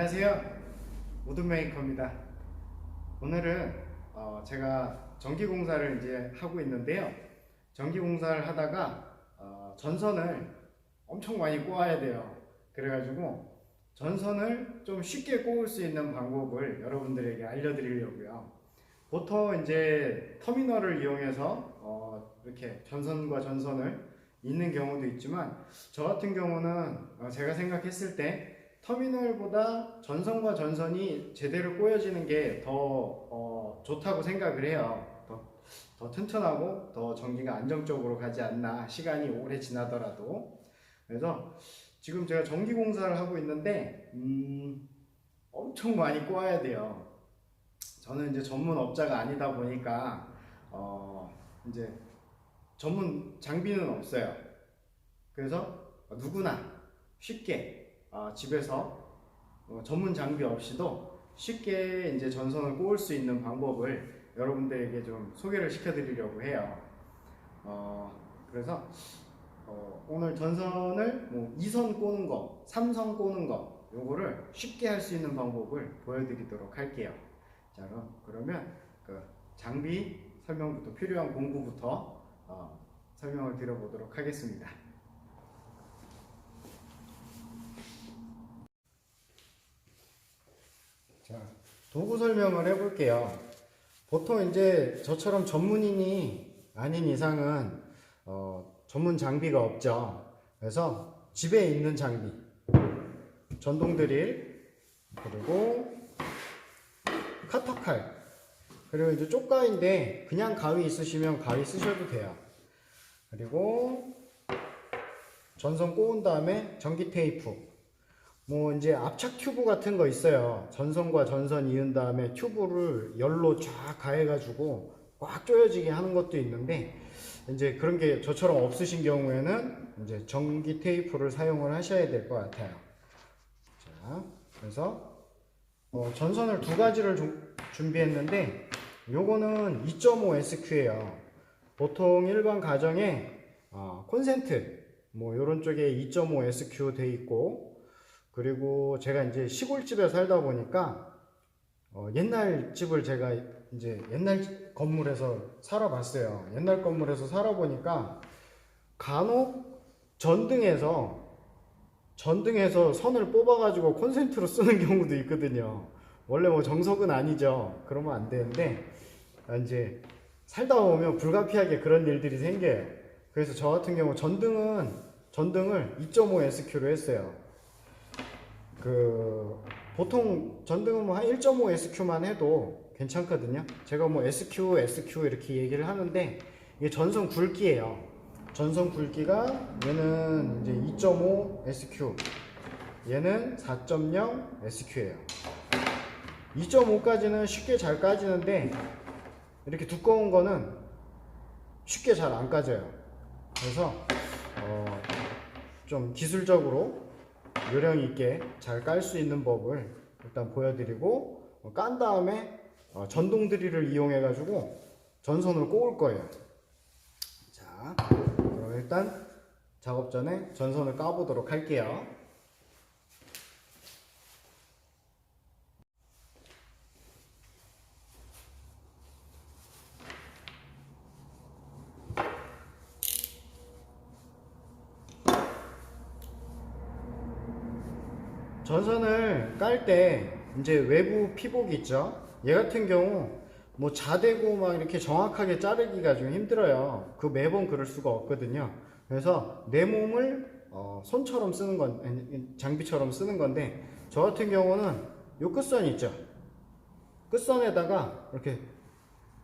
안녕하세요. 우드메이커입니다. 오늘은 제가 전기공사를 이제 하고 있는데요. 전기공사를 하다가 전선을 엄청 많이 꼬아야 돼요. 그래가지고 전선을 좀 쉽게 꼬을 수 있는 방법을 여러분들에게 알려드리려고요. 보통 이제 터미널을 이용해서 이렇게 전선과 전선을 잇는 경우도 있지만, 저 같은 경우는 제가 생각했을 때 터미널보다 전선과 전선이 제대로 꼬여지는 게 더 좋다고 생각을 해요. 더 튼튼하고 더 전기가 안정적으로 가지 않나, 시간이 오래 지나더라도. 그래서 지금 제가 전기 공사를 하고 있는데 엄청 많이 꼬아야 돼요. 저는 이제 전문 업자가 아니다 보니까 이제 전문 장비는 없어요. 그래서 누구나 쉽게 집에서 전문 장비 없이도 쉽게 이제 전선을 꼬을 수 있는 방법을 여러분들에게 좀 소개를 시켜드리려고 해요. 그래서 오늘 전선을 뭐 2선 꼬는 거, 3선 꼬는 거, 요거를 쉽게 할 수 있는 방법을 보여드리도록 할게요. 자, 그러면 그 장비 설명부터, 필요한 공구부터 설명을 드려보도록 하겠습니다. 자, 도구 설명을 해볼게요. 보통 이제 저처럼 전문인이 아닌 이상은 전문 장비가 없죠. 그래서 집에 있는 장비, 전동 드릴, 그리고 카터칼, 그리고 이제 쪽가위인데 그냥 가위 있으시면 가위 쓰셔도 돼요. 그리고 전선 꼬은 다음에 전기 테이프, 뭐 이제 압착 튜브 같은 거 있어요. 전선과 전선 이은 다음에 튜브를 열로 쫙 가해가지고 꽉 조여지게 하는 것도 있는데, 이제 그런 게 저처럼 없으신 경우에는 이제 전기 테이프를 사용을 하셔야 될 것 같아요. 자, 그래서 전선을 두 가지를 준비했는데, 요거는 2.5 SQ예요. 보통 일반 가정에 콘센트 뭐 요런 쪽에 2.5 SQ 돼 있고, 그리고 제가 이제 시골집에 살다 보니까 옛날 집을 제가 이제 옛날 건물에서 살아봤어요. 옛날 건물에서 살아보니까 간혹 전등에서 선을 뽑아가지고 콘센트로 쓰는 경우도 있거든요. 원래 뭐 정석은 아니죠. 그러면 안 되는데 이제 살다 보면 불가피하게 그런 일들이 생겨요. 그래서 저 같은 경우 전등을 2.5 SQ로 했어요. 보통 전등은 뭐 한 1.5 SQ만 해도 괜찮거든요. 제가 뭐 SQ 이렇게 얘기를 하는데, 이게 전선 굵기예요. 전선 굵기가 얘는 이제 2.5 SQ, 얘는 4.0 SQ예요. 2.5까지는 쉽게 잘 까지는데 이렇게 두꺼운 거는 쉽게 잘 안 까져요. 그래서 좀 기술적으로 요령 있게 잘 깔 수 있는 법을 일단 보여드리고, 깐 다음에 전동 드릴을 이용해 가지고 전선을 꼬을 거예요. 자, 그럼 일단 작업 전에 전선을 까보도록 할게요. 전선을 깔 때 이제 외부 피복이 있죠. 얘 같은 경우 뭐 자대고 막 이렇게 정확하게 자르기가 좀 힘들어요. 매번 그럴 수가 없거든요. 그래서 내 몸을 손처럼 쓰는 건, 장비처럼 쓰는 건데, 저 같은 경우는 요 끝선 있죠. 끝선에다가 이렇게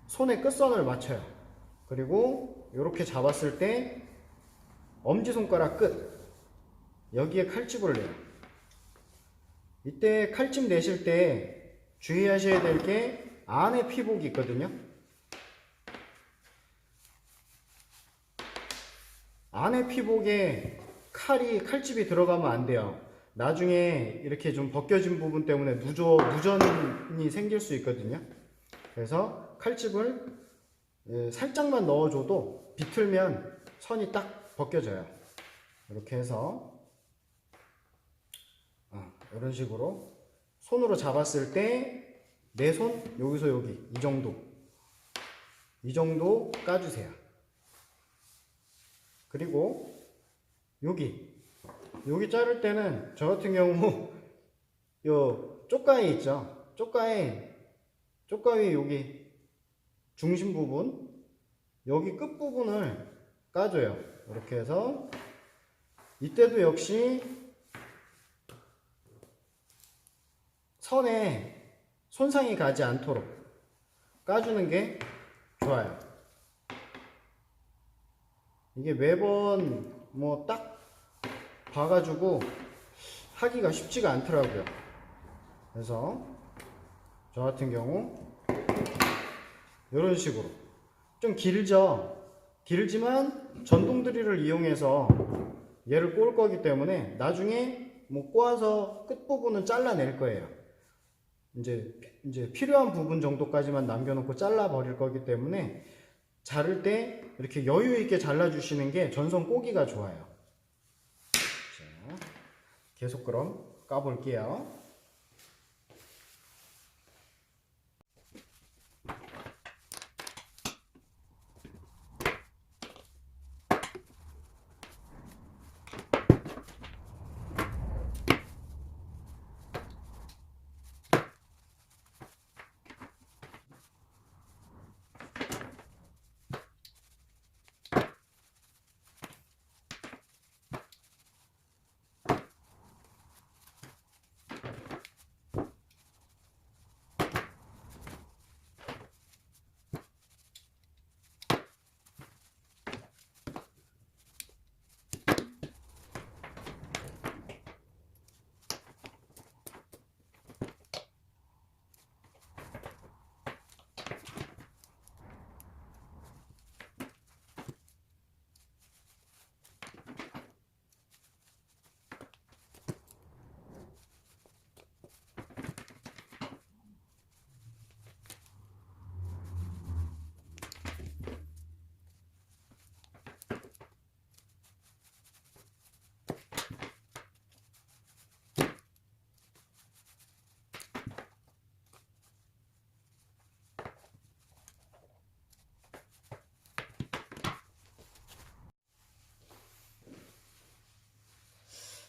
손의 끝선을 맞춰요. 그리고 이렇게 잡았을 때 엄지손가락 끝, 여기에 칼집을 내요. 이때 칼집 내실 때 주의하셔야 될 게 안에 피복이 있거든요. 안에 피복에 칼집이 들어가면 안 돼요. 나중에 이렇게 좀 벗겨진 부분 때문에 누전이 생길 수 있거든요. 그래서 칼집을 살짝만 넣어줘도 비틀면 선이 딱 벗겨져요. 이렇게 해서 이런 식으로 손으로 잡았을 때 내 손 여기서 여기 이 정도 까주세요. 그리고 여기 자를 때는 저 같은 경우 요 쪽가위 있죠? 쪽가위 여기 중심 부분, 여기 끝 부분을 까줘요. 이렇게 해서 이때도 역시 선에 손상이 가지 않도록 까주는 게 좋아요. 이게 매번 뭐 딱 봐가지고 하기가 쉽지가 않더라고요. 그래서 저 같은 경우 이런 식으로 좀 길지만 전동 드릴을 이용해서 얘를 꼬을 거기 때문에 나중에 뭐 꼬아서 끝부분은 잘라낼 거예요. 이제 필요한 부분 정도까지만 남겨놓고 잘라 버릴 거기 때문에 자를 때 이렇게 여유 있게 잘라 주시는 게 전선 꼬기가 좋아요. 자, 계속 그럼 까볼게요.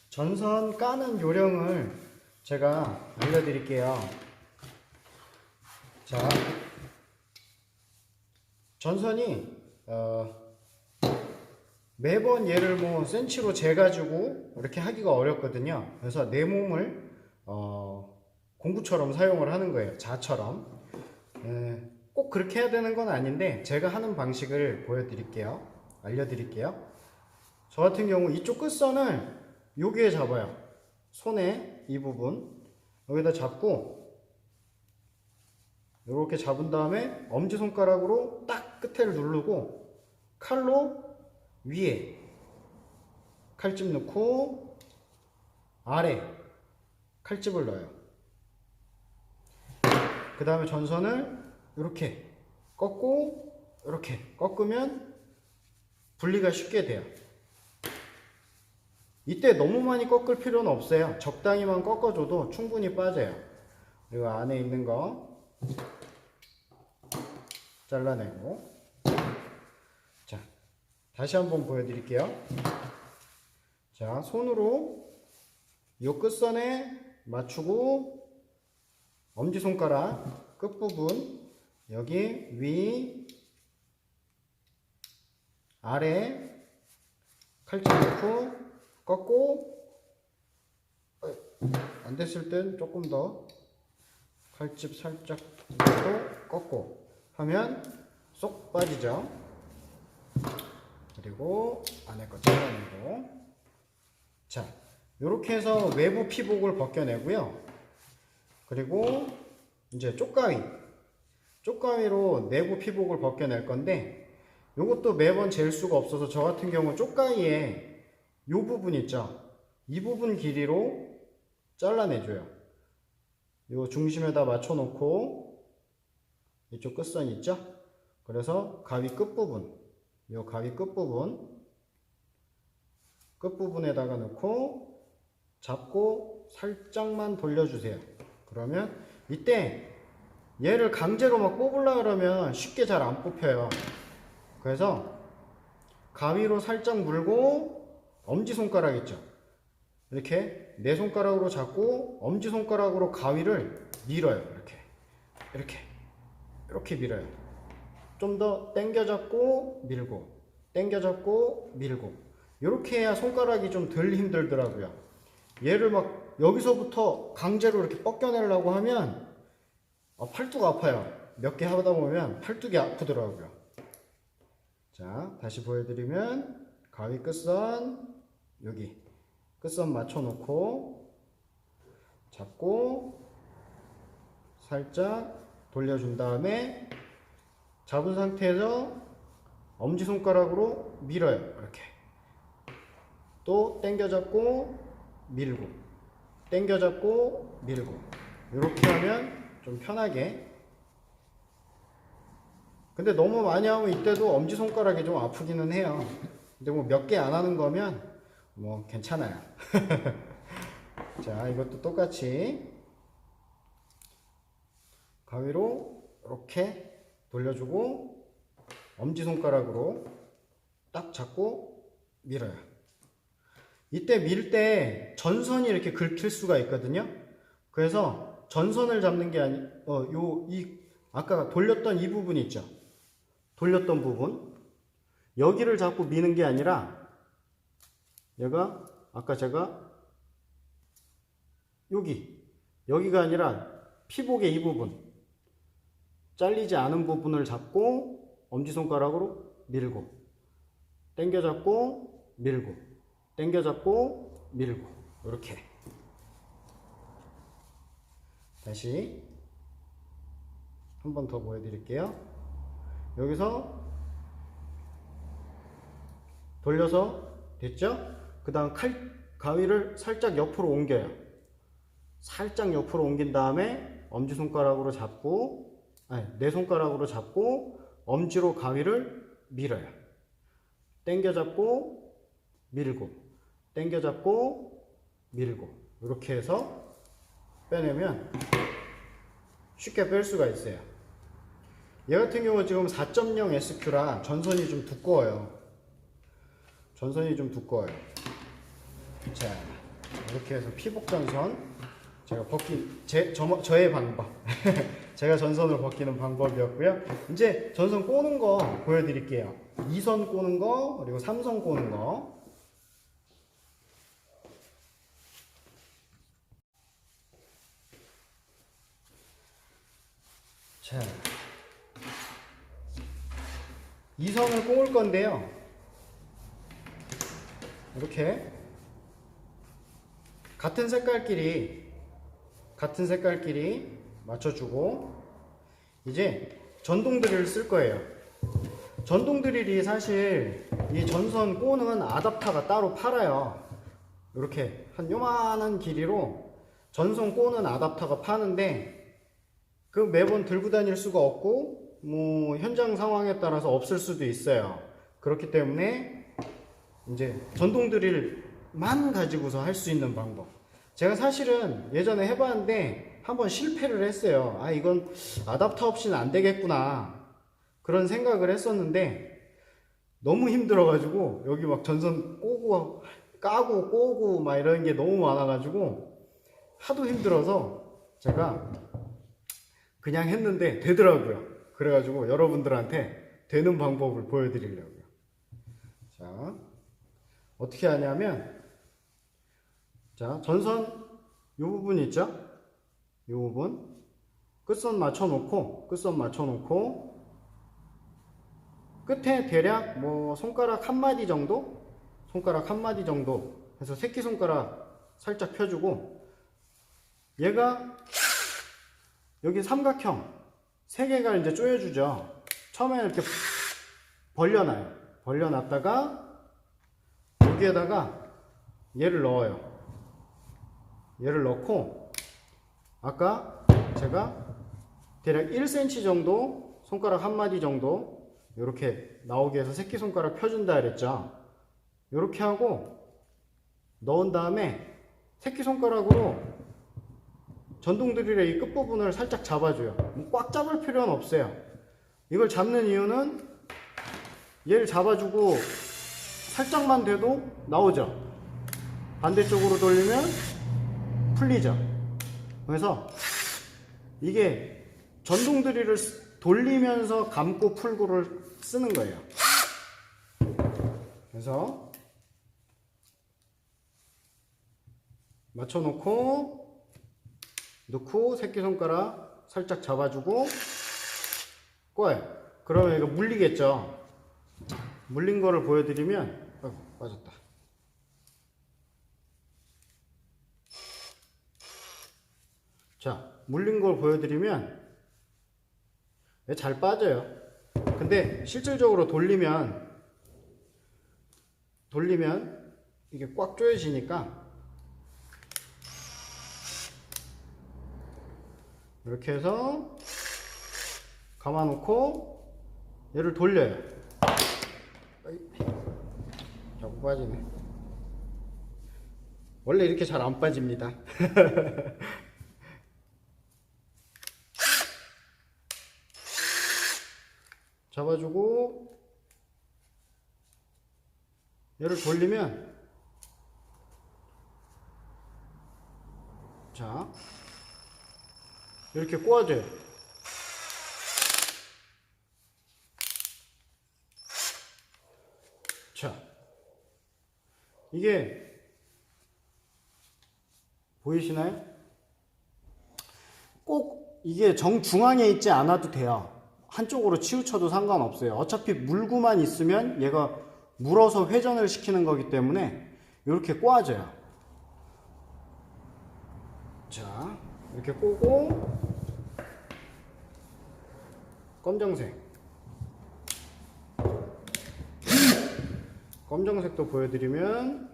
전선 까는 요령을 제가 알려드릴게요. 자, 전선이 매번 얘를 뭐 센치로 재가지고 이렇게 하기가 어렵거든요. 그래서 내 몸을 공구처럼 사용을 하는 거예요. 자처럼. 꼭 그렇게 해야 되는 건 아닌데 제가 하는 방식을 보여드릴게요. 알려드릴게요. 저 같은 경우 이쪽 끝선을 여기에 잡아요. 손에 이 부분 여기다 잡고 이렇게 잡은 다음에 엄지손가락으로 딱 끝에를 누르고 칼로 위에 칼집 넣고 아래 칼집을 넣어요. 그 다음에 전선을 이렇게 꺾고 이렇게 꺾으면 분리가 쉽게 돼요. 이때 너무 많이 꺾을 필요는 없어요. 적당히만 꺾어줘도 충분히 빠져요. 그리고 안에 있는 거 잘라내고, 자, 다시 한번 보여드릴게요. 자, 손으로 이 끝선에 맞추고 엄지손가락 끝부분 여기 위 아래 칼집 넣고 꺾고, 안 됐을 땐 조금 더 칼집 살짝 넣고 꺾고 하면 쏙 빠지죠. 그리고 안에 거 잘라내고, 자, 요렇게 해서 외부 피복을 벗겨내고요. 그리고 이제 쪽가위로 내부 피복을 벗겨낼 건데, 요것도 매번 잴 수가 없어서 저 같은 경우 쪽가위에 요 부분 있죠? 이 부분 길이로 잘라내줘요. 요 중심에다 맞춰놓고 이쪽 끝선 있죠? 그래서 가위 끝부분, 요 가위 끝부분에다가 넣고 잡고 살짝만 돌려주세요. 그러면 이때 얘를 강제로 막 뽑으려고 그러면 쉽게 잘 안 뽑혀요. 그래서 가위로 살짝 물고 엄지손가락 있죠? 이렇게 네 손가락으로 잡고 엄지손가락으로 가위를 밀어요. 이렇게 밀어요. 좀 더 당겨 잡고 밀고 당겨 잡고 밀고 이렇게 해야 손가락이 좀 덜 힘들더라고요. 얘를 막 여기서부터 강제로 이렇게 뻗겨내려고 하면 팔뚝 아파요. 몇 개 하다 보면 팔뚝이 아프더라고요. 자, 다시 보여드리면 가위 끝선 여기 끝선 맞춰 놓고 잡고 살짝 돌려준 다음에 잡은 상태에서 엄지손가락으로 밀어요. 이렇게 또 당겨 잡고 밀고 당겨 잡고 밀고 이렇게 하면 좀 편하게. 근데 너무 많이 하면 이때도 엄지손가락이 좀 아프기는 해요. 근데 뭐 몇 개 안 하는 거면 뭐 괜찮아요. 자, 이것도 똑같이 가위로 이렇게 돌려주고 엄지손가락으로 딱 잡고 밀어요. 이때 밀 때 전선이 이렇게 긁힐 수가 있거든요. 그래서 전선을 잡는 게 아까 돌렸던 이 부분 있죠? 돌렸던 부분. 여기를 잡고 미는 게 아니라 얘가 아까 제가 여기가 아니라 피복의 이 부분. 잘리지 않은 부분을 잡고 엄지손가락으로 밀고 당겨 잡고 밀고 당겨 잡고 밀고 이렇게. 다시 한 번 더 보여드릴게요. 여기서 돌려서 됐죠? 그 다음 가위를 살짝 옆으로 옮겨요. 살짝 옆으로 옮긴 다음에 엄지손가락으로 잡고 네 손가락으로 잡고 엄지로 가위를 밀어요. 당겨 잡고 밀고 당겨 잡고 밀고 이렇게 해서 빼내면 쉽게 뺄 수가 있어요. 얘 같은 경우는 지금 4.0 SQ라 전선이 좀 두꺼워요. 자, 이렇게 해서 피복 전선 제가 저의 방법 제가 전선을 벗기는 방법이었고요. 이제 전선 꼬는 거 보여드릴게요. 2선 꼬는 거 그리고 3선 꼬는 거. 자, 2선을 꼬을 건데요. 이렇게 같은 색깔끼리 맞춰주고 이제 전동 드릴을 쓸 거예요. 전동 드릴이 사실 이 전선 꼬는 아답터가 따로 팔아요. 이렇게 한 요만한 길이로 전선 꼬는 아답터가 파는데 그 매번 들고 다닐 수가 없고 뭐 현장 상황에 따라서 없을 수도 있어요. 그렇기 때문에 이제 전동 드릴만 가지고서 할 수 있는 방법. 제가 사실은 예전에 해봤는데 한번 실패를 했어요. 이건 아답터 없이는 안 되겠구나 그런 생각을 했었는데 너무 힘들어가지고 여기 막 전선 꼬고 까고 꼬고 막 이런 게 너무 많아가지고 하도 힘들어서 제가 그냥 했는데 되더라고요. 그래가지고 여러분들한테 되는 방법을 보여드리려고요. 자, 어떻게 하냐면 자, 전선 이 부분 있죠? 이 부분 끝선 맞춰놓고 끝에 대략 뭐 손가락 한 마디 정도 해서 새끼손가락 살짝 펴주고 얘가 여기 삼각형 3개가 이제 조여주죠. 처음에 이렇게 벌려놨다가 여기에다가 얘를 넣어요. 얘를 넣고 아까 제가 대략 1cm 정도 손가락 한 마디 정도 이렇게 나오게 해서 새끼손가락 펴준다 그랬죠. 이렇게 하고 넣은 다음에 새끼손가락으로 전동 드릴의 이 끝부분을 살짝 잡아줘요. 뭐꽉 잡을 필요는 없어요. 이걸 잡는 이유는 얘를 잡아주고 살짝만 돼도 나오죠. 반대쪽으로 돌리면 풀리죠. 그래서 이게 전동 드릴을 돌리면서 감고 풀고를 쓰는 거예요. 그래서 맞춰놓고 넣고 새끼손가락 살짝 잡아주고 꺼요. 그러면 이거 물리겠죠. 물린 거를 보여드리면 빠졌다. 자, 물린 걸 보여드리면 잘 빠져요. 근데 실질적으로 돌리면 이게 꽉 조여지니까 이렇게 해서 감아놓고 얘를 돌려요. 자꾸 빠지네. 원래 이렇게 잘 안 빠집니다. 잡아주고 얘를 돌리면 자 이렇게 꼬아줘요. 자 이게 보이시나요? 꼭 이게 정중앙에 있지 않아도 돼요. 한쪽으로 치우쳐도 상관없어요. 어차피 물고만 있으면 얘가 물어서 회전을 시키는 거기 때문에 이렇게 꼬아줘요. 자 이렇게 꼬고 검정색도 보여드리면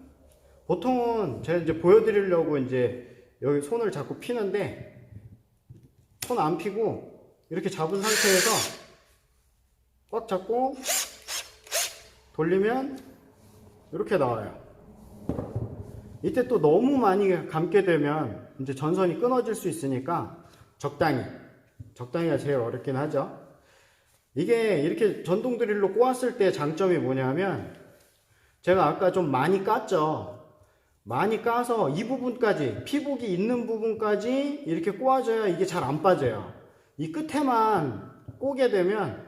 보통은 제가 이제 보여드리려고 이제 여기 손을 자꾸 피는데 손 안 피고 이렇게 잡은 상태에서 꽉 잡고 돌리면 이렇게 나와요. 이때 또 너무 많이 감게 되면 이제 전선이 끊어질 수 있으니까 적당히가 제일 어렵긴 하죠. 이게 이렇게 전동 드릴로 꼬았을 때 장점이 뭐냐면 제가 아까 좀 많이 깠죠. 많이 까서 이 부분까지 피복이 있는 부분까지 이렇게 꼬아줘야 이게 잘 안 빠져요. 이 끝에만 꼬게 되면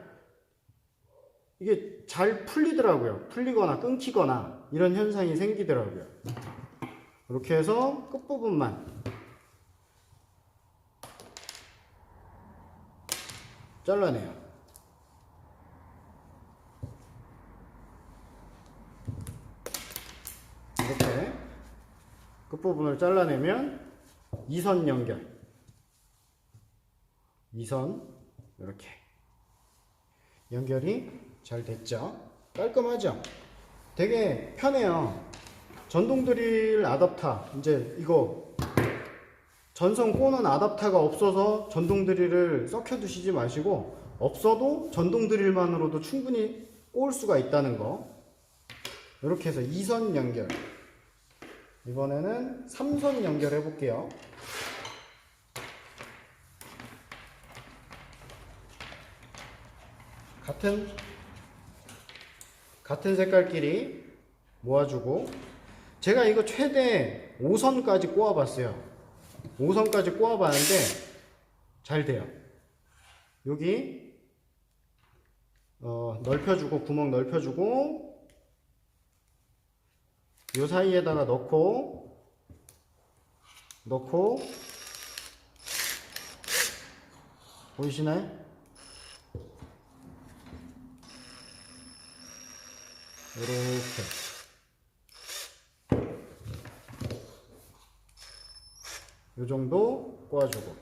이게 잘 풀리더라고요. 풀리거나 끊기거나 이런 현상이 생기더라고요. 이렇게 해서 끝부분만 잘라내요. 이렇게 끝부분을 잘라내면 2선 연결, 2선 이렇게 연결이 잘 됐죠. 깔끔하죠. 되게 편해요. 전동 드릴 아답터, 이제 이거 전선 꼬는 아답터가 없어서 전동 드릴을 썩혀 두시지 마시고 없어도 전동 드릴만으로도 충분히 꼬을 수가 있다는 거. 이렇게 해서 2선 연결, 이번에는 3선 연결해 볼게요. 같은 색깔끼리 모아주고, 제가 이거 최대 5선까지 꼬아 봤어요. 5선까지 꼬아 봤는데 잘 돼요. 여기 넓혀주고, 구멍 넓혀주고, 요 사이에다가 넣고 보이시나요? 이렇게 요 정도 꼬아주고,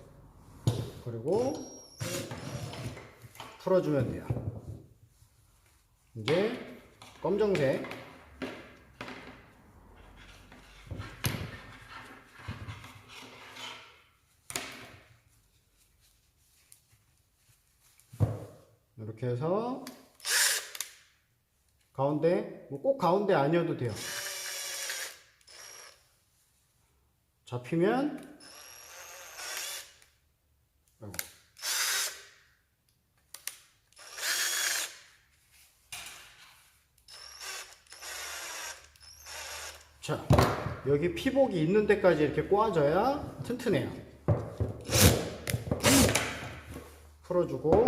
그리고 풀어주면 돼요. 이제 검정색 이렇게 해서 가운데, 뭐 꼭 가운데 아니어도 돼요. 잡히면 자, 여기 피복이 있는 데까지 이렇게 꼬아줘야 튼튼해요. 풀어주고,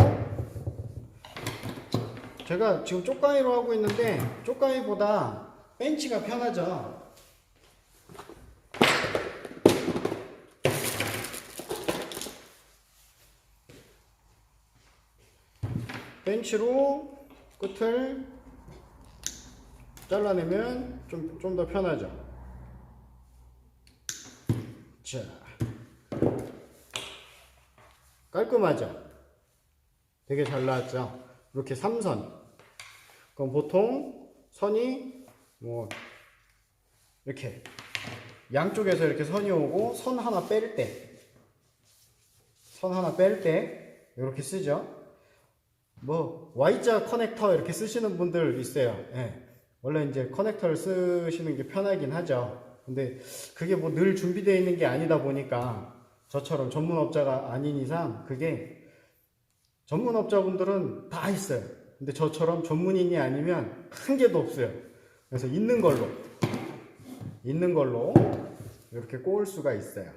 제가 지금 쪽가위로 하고 있는데 쪽가위보다 벤치가 편하죠. 벤치로 끝을 잘라내면 좀 더 편하죠. 자, 깔끔하죠? 되게 잘 나왔죠? 이렇게 3선. 그럼 보통 선이 뭐 이렇게 양쪽에서 이렇게 선이 오고 선 하나 뺄 때 이렇게 쓰죠. 뭐 Y자 커넥터 이렇게 쓰시는 분들 있어요. 예. 원래 이제 커넥터를 쓰시는 게 편하긴 하죠. 근데 그게 뭐 늘 준비되어 있는 게 아니다 보니까 저처럼 전문업자가 아닌 이상 그게 전문업자분들은 다 있어요. 근데 저처럼 전문인이 아니면 한 개도 없어요. 그래서 있는 걸로 이렇게 꼬을 수가 있어요.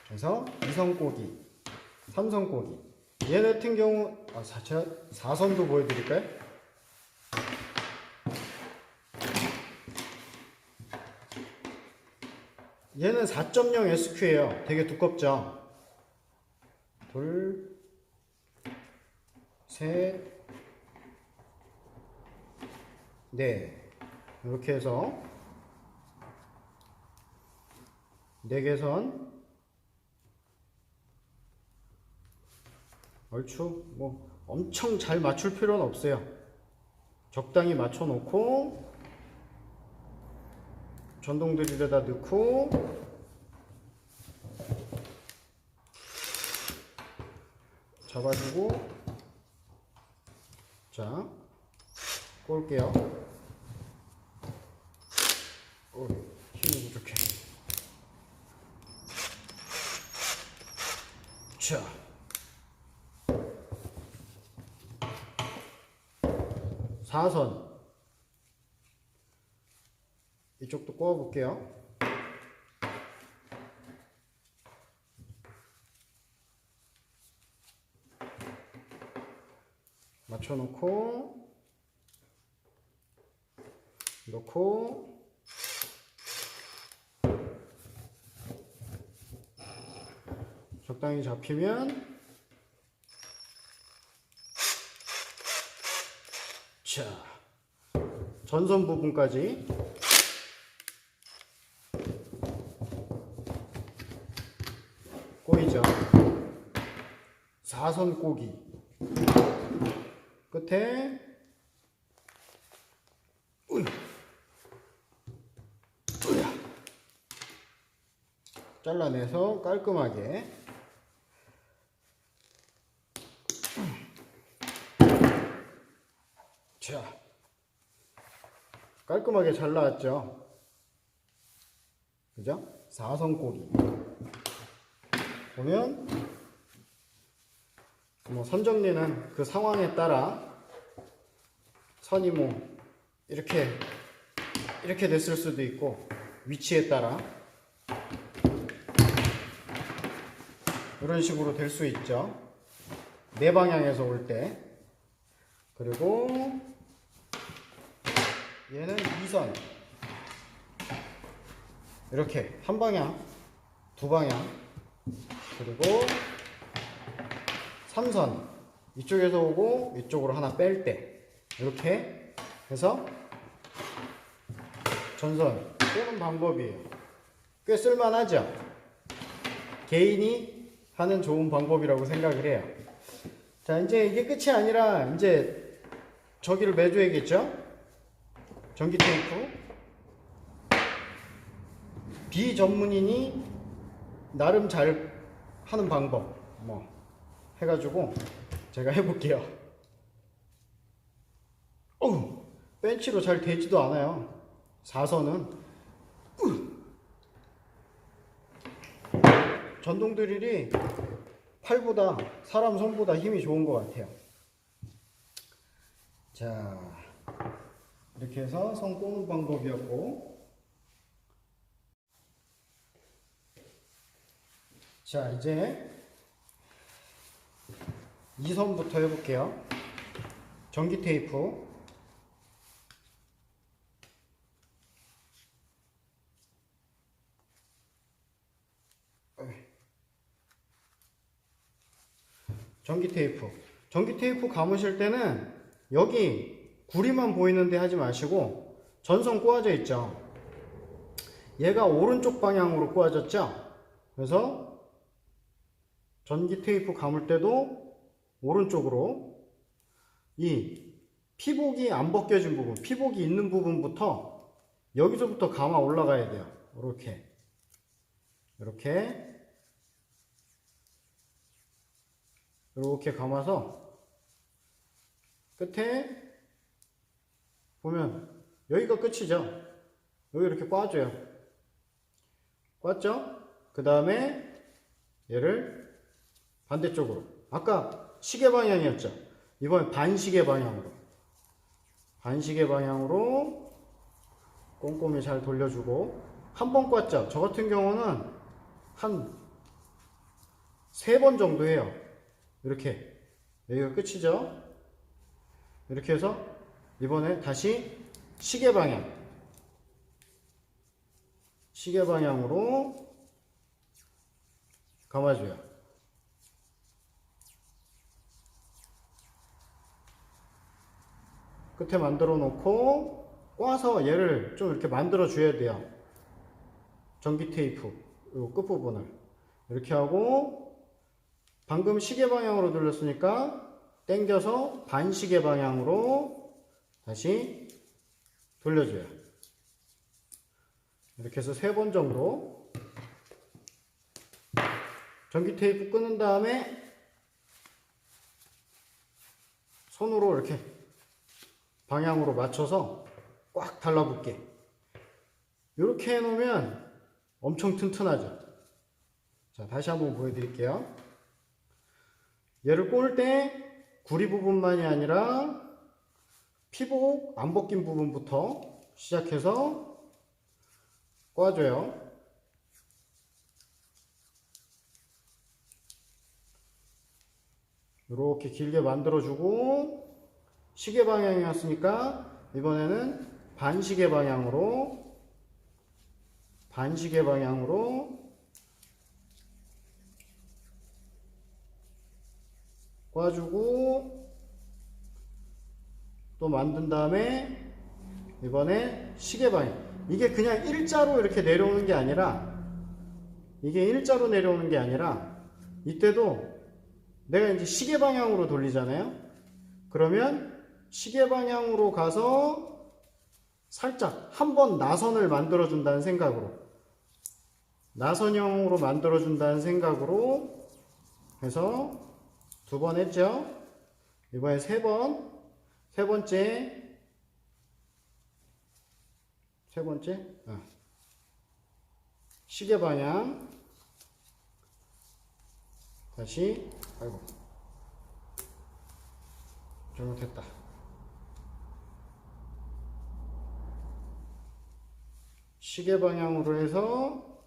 그래서 2선 꼬기, 3선 꼬기. 얘 같은 경우 4선도 보여드릴까요? 얘는 4.0 SQ예요. 되게 두껍죠? 둘, 셋, 넷. 이렇게 해서 4개 선. 얼추 뭐 엄청 잘 맞출 필요는 없어요. 적당히 맞춰 놓고 전동 드릴에다 넣고 잡아주고, 자, 꼴게요. 힘이 부족해. 자, 사선 이쪽도 꼬아 볼게요. 맞춰 놓고 넣고 적당히 잡히면, 자, 전선 부분까지 꼬이죠. 4선 꼬기. 끝에 잘라내서 깔끔하게. 자, 깔끔하게 잘 나왔죠. 그죠? 4선 꼬기. 보면 뭐 선정리는 그 상황에 따라 선이 뭐 이렇게 됐을 수도 있고, 위치에 따라 이런 식으로 될 수 있죠. 네 방향에서 올 때. 그리고 얘는 2선. 이렇게 한 방향, 두 방향. 그리고 3선. 이쪽에서 오고 이쪽으로 하나 뺄 때. 이렇게 해서 전선 빼는 방법이에요. 꽤 쓸만하죠? 개인이 하는 좋은 방법이라고 생각을 해요. 자, 이제 이게 끝이 아니라 이제 저기를 매줘야겠죠? 전기 테이프. 비전문인이 나름 잘 하는 방법 뭐 해가지고 제가 해볼게요. 벤치로 잘 되지도 않아요. 4선은 전동 드릴이 팔보다, 사람 손보다 힘이 좋은 것 같아요. 자, 이렇게 해서 선 꼬는 방법이었고, 자, 이제 2선부터 해볼게요. 전기 테이프. 전기 테이프. 전기 테이프 감으실 때는 여기 구리만 보이는데 하지 마시고 전선 꼬아져 있죠. 얘가 오른쪽 방향으로 꼬아졌죠. 그래서 전기 테이프 감을 때도 오른쪽으로 이 피복이 안 벗겨진 부분, 피복이 있는 부분부터 여기서부터 감아 올라가야 돼요. 이렇게 감아서 끝에 보면 여기가 끝이죠. 여기 이렇게 꽈줘요. 꽈죠? 그 다음에 얘를 반대쪽으로, 아까 시계 방향이었죠. 이번엔 반시계 방향으로 꼼꼼히 잘 돌려주고, 한 번 꽈죠. 저 같은 경우는 한 3번 정도 해요. 이렇게 여기가 끝이죠. 이렇게 해서 이번에 다시 시계 방향으로 감아줘요. 끝에 만들어 놓고 꽈서 얘를 좀 이렇게 만들어 줘야 돼요. 전기 테이프 요 끝부분을 이렇게 하고, 방금 시계 방향으로 돌렸으니까 당겨서 반시계 방향으로 다시 돌려줘요. 이렇게 해서 3번 정도. 전기 테이프 끄는 다음에 손으로 이렇게 방향으로 맞춰서 꽉 달라붙게. 이렇게 해놓으면 엄청 튼튼하죠. 자, 다시 한번 보여드릴게요. 얘를 꽂을 때 구리 부분만이 아니라 피복 안 벗긴 부분부터 시작해서 꽈줘요. 이렇게 길게 만들어주고, 시계 방향이었으니까 이번에는 반시계 방향으로 꽈주고, 또 만든 다음에 이번에 시계 방향. 이게 그냥 일자로 이렇게 내려오는 게 아니라, 이때도 내가 이제 시계 방향으로 돌리잖아요. 그러면 시계 방향으로 가서 살짝 한번 나선을 만들어 준다는 생각으로, 나선형으로 만들어 준다는 생각으로 해서 2번 했죠. 이번에 3번, 세 번째, 시계 방향 다시, 아이고 잘못했다. 시계 방향으로 해서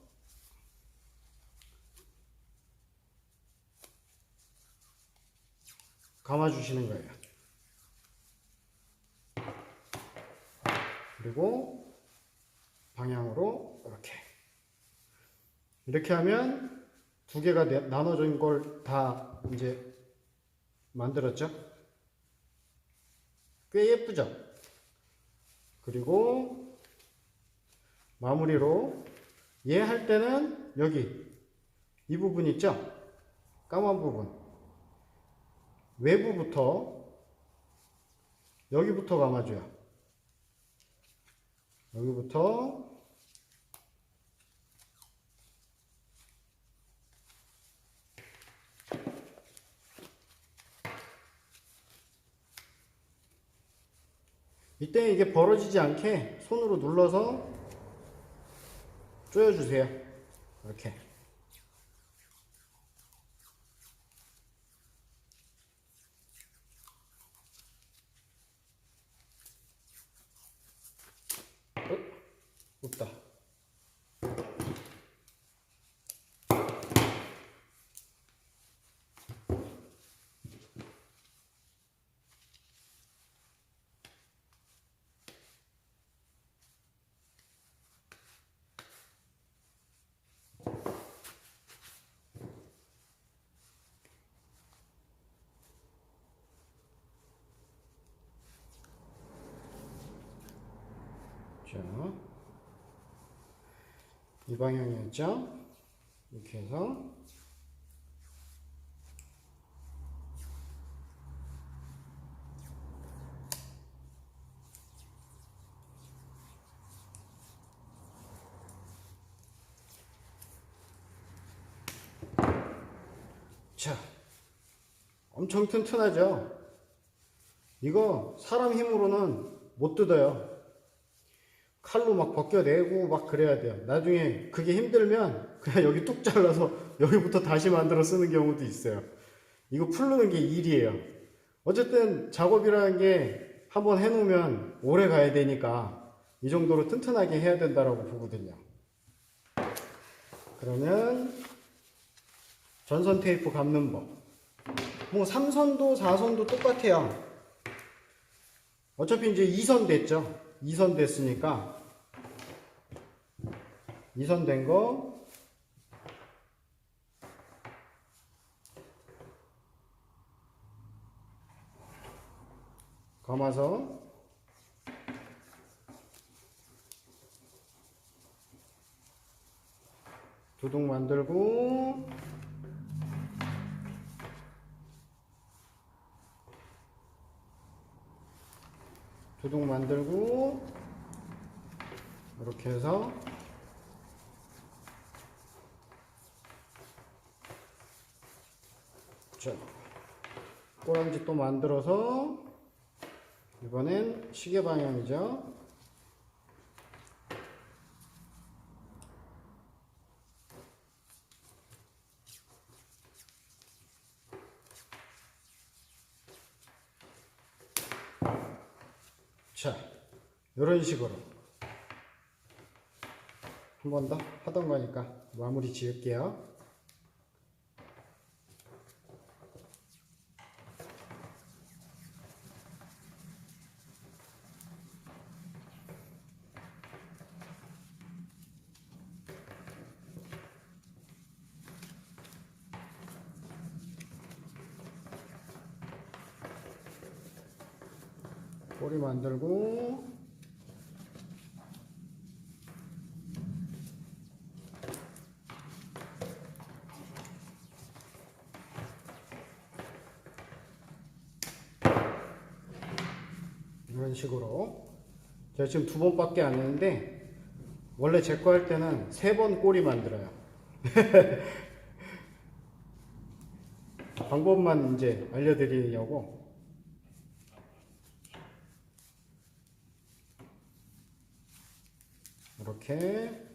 감아주시는 거예요. 그리고 방향으로 이렇게 하면 2개가 나눠진 걸 다 이제 만들었죠. 꽤 예쁘죠. 그리고 마무리로 얘 할 때는 여기 이 부분 있죠, 까만 부분, 외부부터 여기부터 감아줘요. 여기부터 이때 이게 벌어지지 않게 손으로 눌러서 조여주세요. 이렇게. 없다. 자, 이 방향이었죠? 이렇게 해서 자, 엄청 튼튼하죠? 이거 사람 힘으로는 못 뜯어요. 칼로 막 벗겨내고 막 그래야 돼요. 나중에 그게 힘들면 그냥 여기 뚝 잘라서 여기부터 다시 만들어 쓰는 경우도 있어요. 이거 풀르는 게 일이에요. 어쨌든 작업이라는 게 한번 해놓으면 오래 가야 되니까 이 정도로 튼튼하게 해야 된다라고 보거든요. 그러면 전선 테이프 감는 법. 뭐 3선도 4선도 똑같아요. 어차피 이제 2선 됐죠. 2선 됐으니까 2선 된 거 감아서 두둑 만들고 두둑 만들고 이렇게 해서 자, 꼬랑지 또 만들어서 이번엔 시계 방향이죠. 자, 이런 식으로 한 번 더 하던 거니까 마무리 지을게요. 꼬리 만들고 이런 식으로 제가 지금 2번밖에 안 했는데 원래 제 거 할 때는 3번 꼬리 만들어요. 방법만 이제 알려드리려고. 이렇게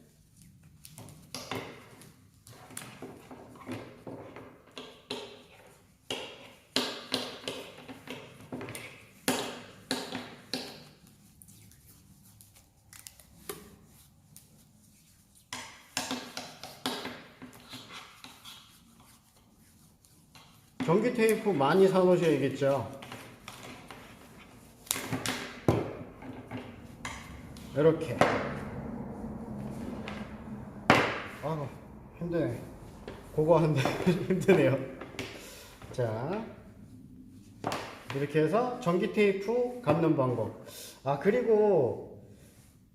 전기 테이프 많이 사 놓으셔야겠죠. 이렇게. 아, 힘드네. 그거 하는데 힘드네요. 자, 이렇게 해서 전기 테이프 감는 방법. 아, 그리고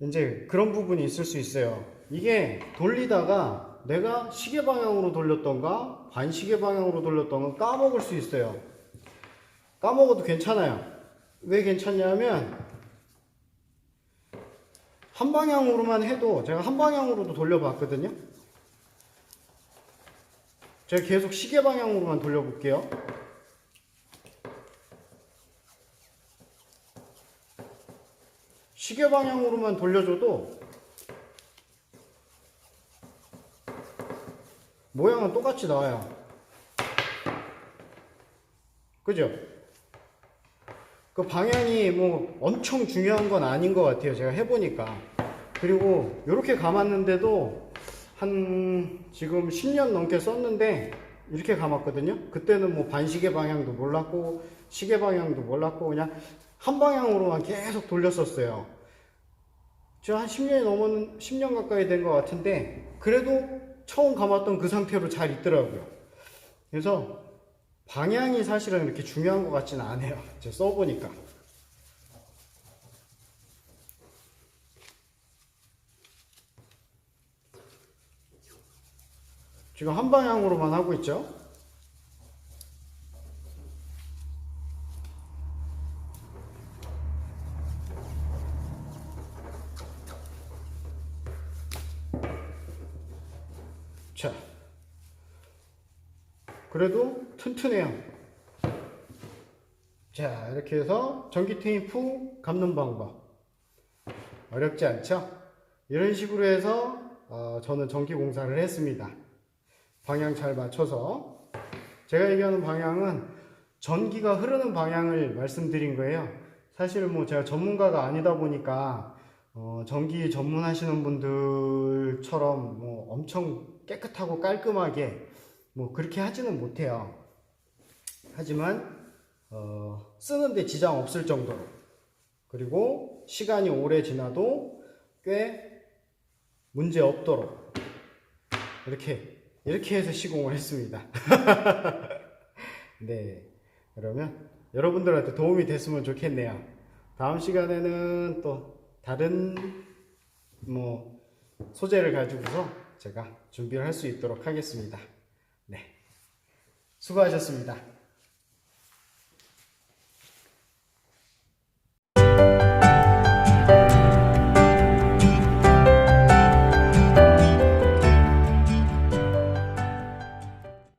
이제 그런 부분이 있을 수 있어요. 이게 돌리다가 내가 시계 방향으로 돌렸던가 반시계 방향으로 돌렸던가 까먹을 수 있어요. 까먹어도 괜찮아요. 왜 괜찮냐면 한 방향으로만 해도, 제가 한 방향으로도 돌려봤거든요. 제가 계속 시계 방향으로만 돌려볼게요. 시계 방향으로만 돌려줘도 모양은 똑같이 나와요. 그죠? 그 방향이 뭐 엄청 중요한 건 아닌 것 같아요. 제가 해보니까. 그리고 이렇게 감았는데도 한 지금 10년 넘게 썼는데 이렇게 감았거든요. 그때는 뭐 반시계 방향도 몰랐고 시계 방향도 몰랐고 그냥 한 방향으로만 계속 돌렸었어요. 지금 한 10년 가까이 된 것 같은데 그래도 처음 감았던 그 상태로 잘 있더라고요. 그래서 방향이 사실은 이렇게 중요한 것 같지는 않아요. 제가 써보니까. 지금 한 방향으로만 하고 있죠. 자, 그래도 튼튼해요. 자, 이렇게 해서 전기 테이프 감는 방법 어렵지 않죠? 이런 식으로 해서 저는 전기 공사를 했습니다. 방향 잘 맞춰서. 제가 얘기하는 방향은 전기가 흐르는 방향을 말씀드린 거예요. 사실 뭐 제가 전문가가 아니다 보니까 전기 전문하시는 분들처럼 뭐 엄청 깨끗하고 깔끔하게 뭐 그렇게 하지는 못해요. 하지만 쓰는데 지장 없을 정도로, 그리고 시간이 오래 지나도 꽤 문제 없도록 이렇게 해서 시공을 했습니다. 네, 그러면 여러분들한테 도움이 됐으면 좋겠네요. 다음 시간에는 또 다른 뭐 소재를 가지고서 제가 준비를 할 수 있도록 하겠습니다. 네, 수고하셨습니다.